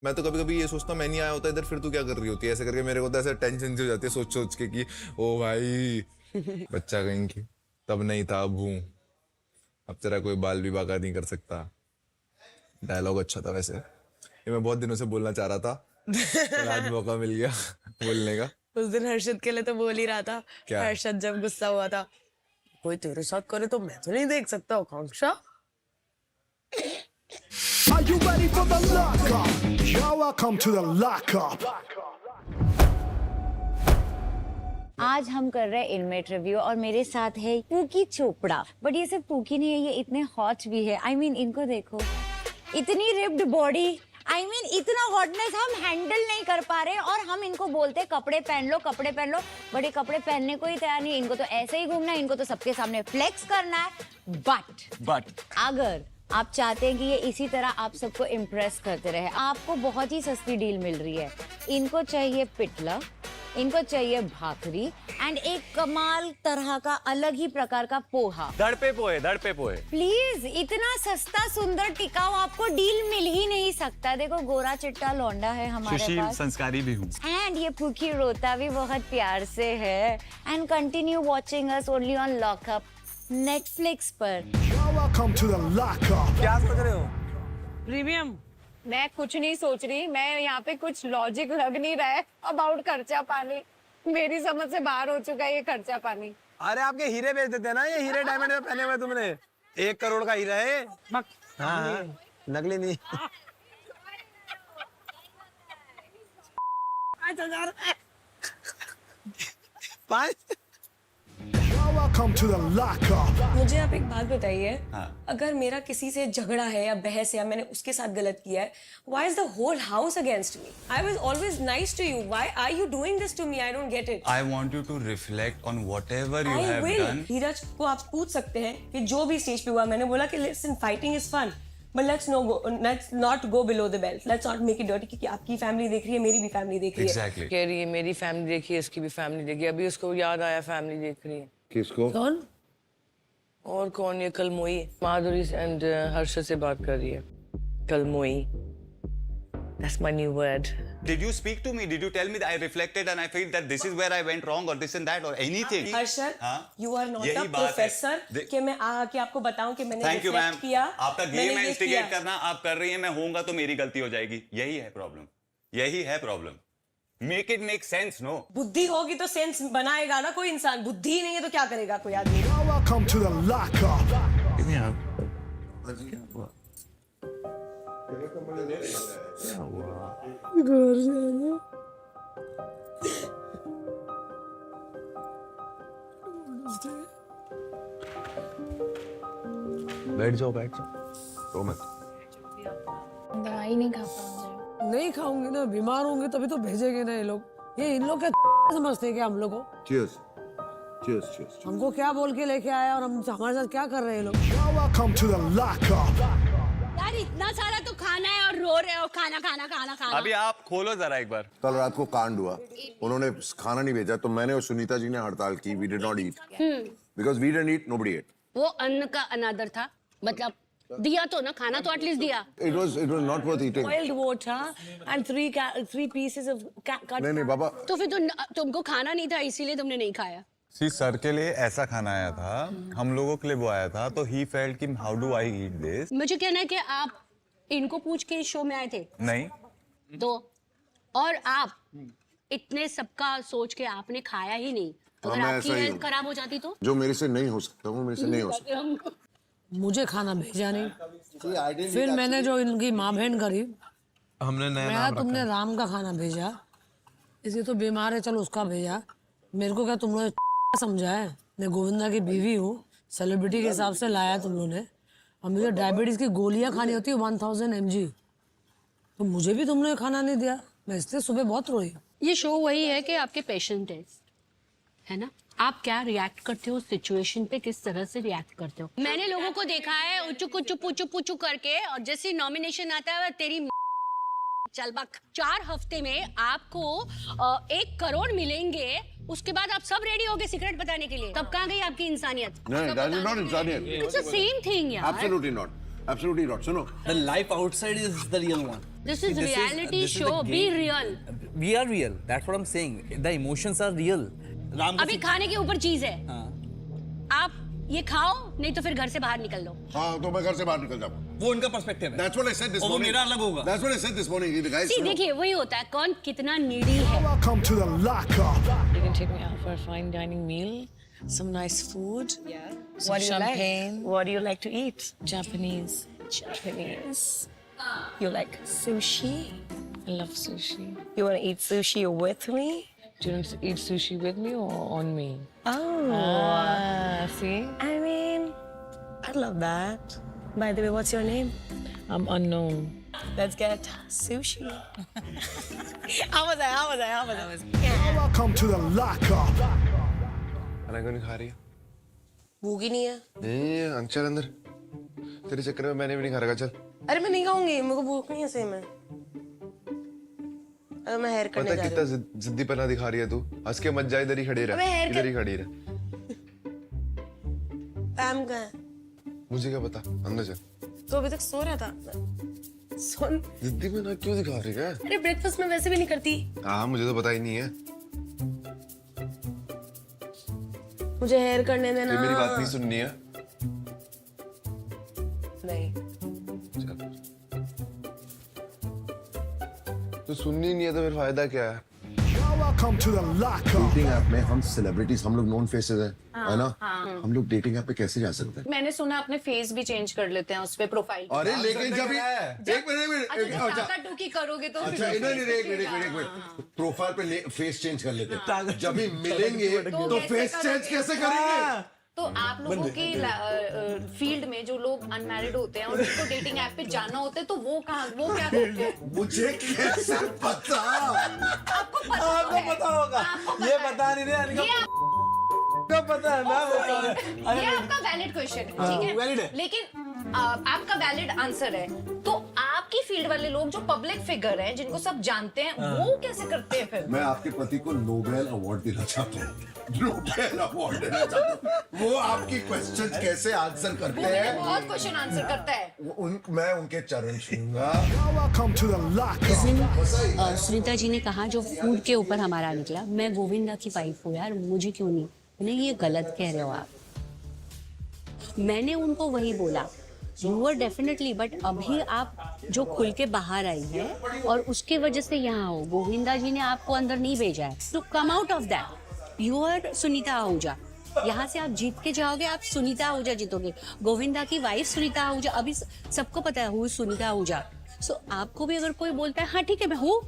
मैं तो कभी कभी ये सोचता हूँ मैं नहीं आया होता इधर, फिर तू क्या कर रही होती है, ऐसे करके मेरे को तो ऐसे टेंशन सी हो जाती है सोच सोच के कि ओ भाई बच्चा कहीं की, तब नहीं था अब हूँ, अब तेरा कोई बाल विवाह का नहीं कर सकता। डायलॉग अच्छा था वैसे, ये मैं बहुत दिनों से बोलना चाह रहा था तो आज मौका मिल गया बोलने का। उस दिन हर्षद के लिए तो बोल ही रहा था। क्या? हर्षद जब गुस्सा हुआ था, कोई तेरे साथ करे तो मैं तो नहीं देख सकता आकांक्षा। Are you ready for the lockup? You're welcome to the lockup. आज हम कर रहे हैं इनमेट रिव्यू और मेरे साथ है पूकी चोपड़ा। बट ये सिर्फ पूकी नहीं है, ये इतने हॉट भी है। I mean, इनको देखो, इतनी रिप्ड बॉडी, I mean, इतना हॉटनेस हम हैंडल नहीं कर पा रहे और हम इनको बोलते कपड़े पहन लो कपड़े पहन लो, बट ये कपड़े पहनने को ही तैयार नहीं। इनको तो ऐसे ही घूमना है, इनको तो सबके सामने फ्लेक्स करना है। बट अगर आप चाहते हैं कि ये इसी तरह आप सबको इम्प्रेस करते रहे, आपको बहुत ही सस्ती डील मिल रही है। इनको चाहिए पिटला, इनको चाहिए भाकरी एंड एक कमाल तरह का अलग ही प्रकार का पोहा। धड़ पे पोहे। प्लीज, इतना सस्ता सुंदर टिकाऊ आपको डील मिल ही नहीं सकता। देखो गोरा चिट्टा लौंडा है हमारे सुशील पास, संस्कारी भी हूँ। एंड ये भूखी रोता भी बहुत प्यार से है। And continue watching us only on lockup Netflix पर। You're welcome to the lockup. क्या सोच रहे हो? प्रीमियम। मैं कुछ नहीं सोच रही, मैं यहाँ पे कुछ लॉजिक लग नहीं रहा है अबाउट खर्चा पानी। मेरी समझ से बाहर हो चुका है ये खर्चा पानी। अरे आपके हीरे बेच देते हैं ना, ये हीरे डायमंड में पहने हुए तुमने। 1 करोड़ का हीरा है। हाँ, नकली नहीं। 5 You're welcome to the lockup. मुझे आप एक बात बताइए, हाँ। अगर मेरा किसी से झगड़ा है या बहस है या मैंने उसके साथ गलत किया है, why is the whole house against me? I was always nice to you. Why are you doing this to me? I don't get it. I want you to reflect on whatever you I have will. done. धीरज को आप पूछ सकते हैं कि जो भी stage पे हुआ, मैंने बोला कि listen, fighting is fun, but let's not go below the belt. Let's not make it dirty क्योंकि आपकी फैमिली देख रही है, मेरी भी फैमिली देख रही है। Exactly. कह रही है मेरी फैमिली देखी है, इसकी भी फैमिली देखी है। अभी उसको याद आया फैमिली देख रही है। किसको? कौन? और कौन? ये कलमोई माधुरी एंड हर्ष से बात कर रही है। कलमोई, that's my new word. Did you speak to me? Did you tell me that I reflected and I felt that this is where I went wrong or this and that or anything? Harshad, हाँ? you are not यही a बात है। Professor कि मैं आके आपको बताऊं कि मैंने Thank you, रिफ्लेक्ट ma'am. किया। आपका मैंने गेम ये इंस्टिगेट किया। करना आप कर रही हैं, मैं होऊंगा तो मेरी गलती हो जाएगी। यही है प्रॉब्लम, यही है problem. Make it make sense, no? बुद्धि होगी तो सेंस बनाएगा ना कोई इंसान। बुद्धि ही नहीं है तो क्या करेगा कोई आदमी? You're welcome to the lockup. बैठ जाओ। तो मत। दवाई नहीं खा पाऊंगी। नहीं खाऊंगी ना, बीमार होंगे तभी तो भेजेंगे ना ये लोग। ये इन लोग क्या समझते हैं क्या हम लोग को? Cheers. Cheers. हमको क्या बोल के लेके आया और हम हमारे साथ क्या कर रहे हैं ये लोग? You're welcome to the lockup. यार इतना सारा तो खाना है और रो रहे हो खाना। अभी आप खोलो जरा एक बार। कल रात को कांड हुआ, उन्होंने खाना नहीं भेजा तो मैंने और सुनीता जी ने हड़ताल की। We did not eat. Because we didn't eat, nobody ate. वो अन्न का अनादर था, मतलब दिया तो ना, खाना तो एटलीस्ट दिया। It was not worth eating. Boiled water and three pieces of cut. नहीं बाबा, तो फिर तो तुमको खाना नहीं था इसीलिए तुमने नहीं खाया। सी सर के लिए ऐसा खाना आया था, हम लोगों के लिए वो आया था, तो ही फेल्ट कि how do I eat this. मुझे कहना है कि आप इनको पूछ के इस शो में आए थे नहीं तो, और आप इतने सबका सोच के आपने खाया ही नहीं। अगर मैं आपकी ऐसा ही हेल्थ हूँ। खराब हो जाती तो? जो मेरे से नहीं हो सकता वो मेरे से नहीं हो सकता। मुझे खाना भेजा नहीं, फिर मैंने जो इनकी माँ बहन करी, हमने नया मेरा तुमने राम का खाना भेजा, इसे तो बीमार है चलो उसका भेजा। मेरे को क्या तुम लोग समझा है? मैं गोविंदा की बीवी हूँ, सेलिब्रिटी के हिसाब से लाया तुम लोगों ने। और मुझे डायबिटीज की गोलियां खानी होती है 1000 mg, तो मुझे भी तुम लोगों ने खाना नहीं दिया। मैं इसलिए सुबह बहुत रोई। ये शो वही है कि आपके पेशेंट है ना, आप क्या रिएक्ट करते हो सिचुएशन पे, किस तरह से रिएक्ट करते हो। मैंने लोगों को देखा है उच्चू पुचू करके, और जैसे नॉमिनेशन आता है तेरी चल बक। 4 हफ्ते में आपको 1 करोड़ मिलेंगे, उसके बाद आप सब रेडी हो गए सीक्रेट बताने के लिए। तब कहाँ गई आपकी इंसानियत? नहीं, that is not इंसानियत। It's the same thing यार। Absolutely not. Absolutely not. सुनो, The life outside is the real one. This is reality this is show. the Be game. real. We are real. That's what I'm saying. The emotions are real. Ram अभी खाने के ऊपर चीज है, हाँ, आप ये खाओ नहीं तो फिर घर से बाहर निकल लो। हाँ तो मैं घर से बाहर निकल जाऊँ। वो उनका पर्सपेक्टिव है। That's what I said this और वो morning. मेरा अलग होगा। That's what I said this morning. Guys, See, देखिए वही होता है, कौन कितना नीडी है। Welcome to the lockup. You can take me out for a fine dining meal, some nice food, some What do you champagne, like? What do you like to eat? Japanese. Japanese. You like sushi? I love sushi. You want to eat sushi with me? Do you want to eat sushi with me or on me? Oh, See? I mean, I love that. By the way, what's your name? I'm unknown. Let's get sushi. How was that? Welcome to the lockup. खाना क्यों नहीं खा रही है? भूख ही नहीं है। नहीं अंचल अंदर, तेरे चक्कर में मैंने भी नहीं खा रखा। चल अरे मैं नहीं खाऊंगी, मेरे को भूख नहीं है सही में। अरे मैं हेयर करने पता जा कितना रही हूँ। जिद्दीपना दिखा रही है तू। हंस के मत जा, इधर ही खड़ी अबे रह, hair इधर ही खड़ी रह। पैम कहाँ है? मुझे क्या पता, अंदर चल। तो अभी तक सो रहा था। सुन, जिद्दीपना क्यों दिखा रही है? अरे ब्रेकफास्ट में वैसे भी नहीं करती। हाँ मुझे तो पता ही नहीं है। मुझे हेयर करने देना। ये मेरी बात नहीं सुननी है। नहीं। चल। तो सुननी नहीं है तो फिर फायदा क्या है? Welcome to the lockup. Dating app में हम सेलिब्रिटीज, हम लोग नोन फेसेस हैं, है ना? हम लोग डेटिंग ऐप पे कैसे जा सकते हैं? मैंने सुना अपने फेस भी चेंज कर लेते हैं उस पे प्रोफाइल। अरे लेकिन जब एक मिनट अच्छा टूकी करोगे तो अच्छा एक मिनट प्रोफाइल पे फेस चेंज कर लेते हैं, जब भी मिलेंगे तो फेस चेंज कैसे करेंगे? तो आप लोगों की फील्ड में जो लोग अनमैरिड होते हैं और उनको डेटिंग ऐप पे जाना होता है तो वो क्या करते हैं? मुझे कैसे पता? आपको आपको पता होगा, ये बता नहीं रहे। क्या पता है? मैं बता रहा हूँ। ये आपका वैलिड क्वेश्चन है, ठीक है? valid है। लेकिन आपका वैलिड आंसर है, तो आपकी फील्ड वाले लोग जो पब्लिक फिगर हैं, जिनको सब जानते हैं, वो कैसे करते हैं फिर? मैं आपके पति को नोबेल अवार्ड देना चाहता हूँ। नोबेल अवार्ड देना चाहता हूँ। वो आपकी क्वेश्चन कैसे आंसर करते हैं? बहुत क्वेश्चन आंसर करता है। मैं उनके चरण छूंगा। Welcome to the lockup. Sunita ji ने कहा जो फूड के ऊपर हमारा निकला, मैं गोविंदा की वाइफ हूँ यार, मुझे क्यों नहीं? नहीं ये गलत कह रहे हो आप। मैंने उनको वही बोला, यू आर डेफिनेटली, बट अभी आप जो खुल के बाहर आई है और उसके वजह से यहाँ हो, गोविंदा जी ने आपको अंदर नहीं भेजा है, तो come out of that. You are Sunita Ahuja, यहाँ से आप जीत के जाओगे, आप सुनीता आहूजा जीतोगे। गोविंदा की वाइफ सुनीता आहूजा, अभी सबको पता है हूँ सुनीता आहूजा। सो आपको भी अगर कोई बोलता है हाँ ठीक है मैं हूँ,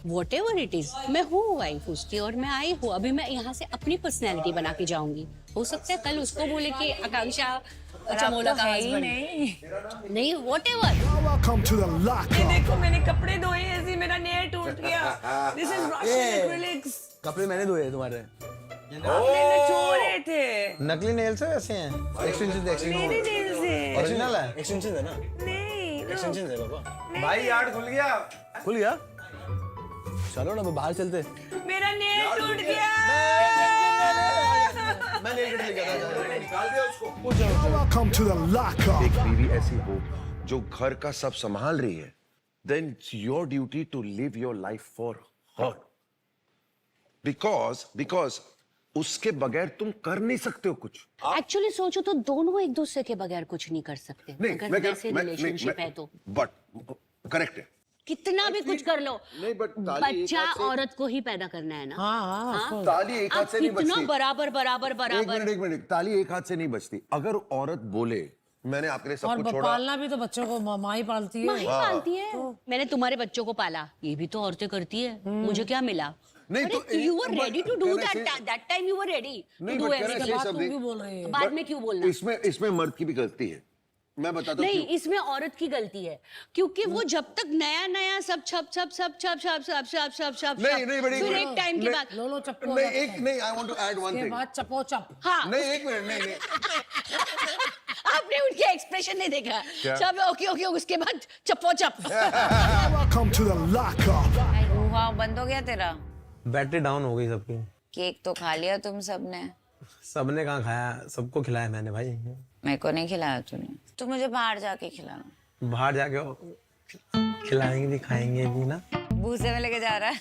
whatever it is, मैं हूँ वाइफ उसकी और मैं आई हूँ, अभी मैं यहाँ से अपनी पर्सनैलिटी बना के जाऊंगी। हो सकता है कल उसको बोले कि आकांक्षा चमोला का हस्बैंड नहीं, whatever। Welcome to the lockup. देखो मैंने कपड़े धोए ऐसे मेरा नेल टूट गया। This is Russian acrylics. कपड़े मैंने धोए तुम्हारे। आपने निचोड़े थे। नकली नेल्स है ऐसे हैं। एक्सटेंशन मेरे नेल से। ओरिजिनल है। एक्सटेंशन है ना? नहीं। एक्सटेंशन है बाबा। भाई यार्ड खुल गया। खुल गया? चलो ना बाहर चलते। मेरा नेल टूट गया। मैं नेल कटर लेके आता हूँ। निकाल दिया उसको। Welcome to the lockup. एक बीवी ऐसी हो जो घर का सब संभाल रही है, then it's your duty to live your life for her. Because उसके बगैर तुम कर नहीं सकते हो कुछ। एक्चुअली सोचो तो दोनों एक दूसरे के बगैर कुछ नहीं कर सकते, अगर वैसे रिलेशनशिप है तो। बट करेक्ट है। कितना भी कुछ कर लो, नहीं, but ताली एक बच्चा हाथ से- औरत को ही पैदा करना है ना। हाँ, ताली एक हाथ से नहीं कितना बजती। बराबर बराबर बराबर। एक मिनट, ताली एक हाथ से नहीं बजती। अगर औरत बोले मैंने आपके लिए सब और कुछ छोड़ा, पालना भी तो बच्चों को माँ ही पालती है। माँ ही पालती है। मैंने तुम्हारे बच्चों को पाला, ये भी तो औरतें करती है। मुझे क्या मिला? नहीं तो you were ready to do can I that, say- that time you were ready to नहीं, do but can I everything. say बात something? क्यों बोल रही है? बाद में क्यों बोलना? इसमें मर्द की भी गलती है। मैं बताता हूँ नहीं, क्यों। इसमें औरत की गलती है, क्योंकि वो जब तक नया नया सब छप नहीं बड़ी फिर एक टाइम के बाद लो चप्पो नहीं एक नहीं I want to add one key thing. बाद चप्पो चप। हाँ, नहीं एक मिनट नहीं आपने उनके एक्सप्रेशन नहीं देखा। सब ओके ओके, उसके बाद चप्पो चप। Welcome to the lockup. हुआ बंद हो गया तेरा? बैटरी डाउन हो गई सबकी। केक तो खा लिया तुम सबने। सबने कहाँ खाया, सबको खिलाया मैंने भाई। मेरे को नहीं खिलाया तूने, तू मुझे बाहर जाके खिलाना। बाहर जाके खिलाएंगे भी खाएंगे भी ना, भूसे में लेके जा रहा है।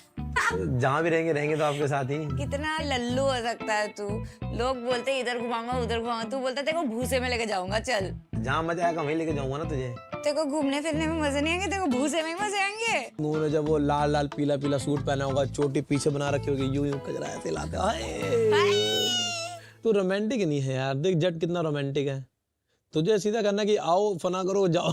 जहाँ भी रहेंगे तो आपके साथ ही। कितना लल्लू हो सकता है तू। लोग बोलते हैं इधर घुमाऊंगा उधर घुमाऊंगा, तू बोलता है तेरे को भूसे में लेके जाऊंगा। चल जहाँ मजा आएगा वहीं लेके जाऊंगा ना तुझे। तेरे को घूमने फिरने में मजे नहीं आएंगे, तेरे को भूसे में ही मजे आएंगे। मुंह ने जब वो लाल लाल पीला पीला सूट पहना होगा, चोटी पीछे बना रखी होगी, यूं यूं कजरा ऐसे लाते, तू रोमांटिक नहीं है यार। देख जट कितना रोमांटिक है। तुझे सीधा करना कि आओ फना करो जाओ।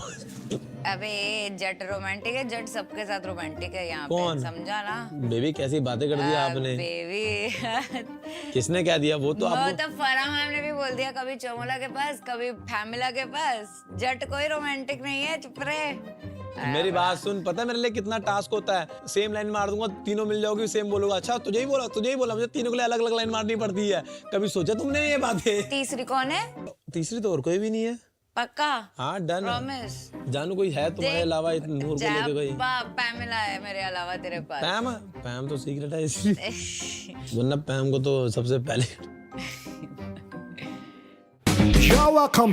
अबे जट रोमांटिक है, जट सबके साथ रोमांटिक है यहाँ पे, कौन? समझा ना। बेबी कैसी बातें कर दी आपने। बेबी किसने क्या दिया? वो तो वो आपको तो फराह मैम ने भी बोल दिया, कभी चमोला के पास कभी फैमिला के पास। जट कोई रोमांटिक नहीं है, चुप रहे। मेरी बात सुन, पता है मेरे लिए कितना टास्क होता है? सेम लाइन मार दूंगा, तीनों मिल जाओगी, सेम बोलूंगा। अच्छा तुझे ही बोला, मुझे तीनों के लिए अलग अलग लाइन मारनी पड़ती है। कभी सोचा तुमने ये बातें? तीसरी कौन है? तीसरी तो और कोई भी नहीं है। पक्का? हाँ डन। प्रॉमिस? जानू कोई है तुम्हारे अलावा नूर को लेके कोई? पैमिला है मेरे अलावा तेरे पास। पैम तो सीक्रेट है इसलिए, वरना पैम को तो सबसे पहले You're welcome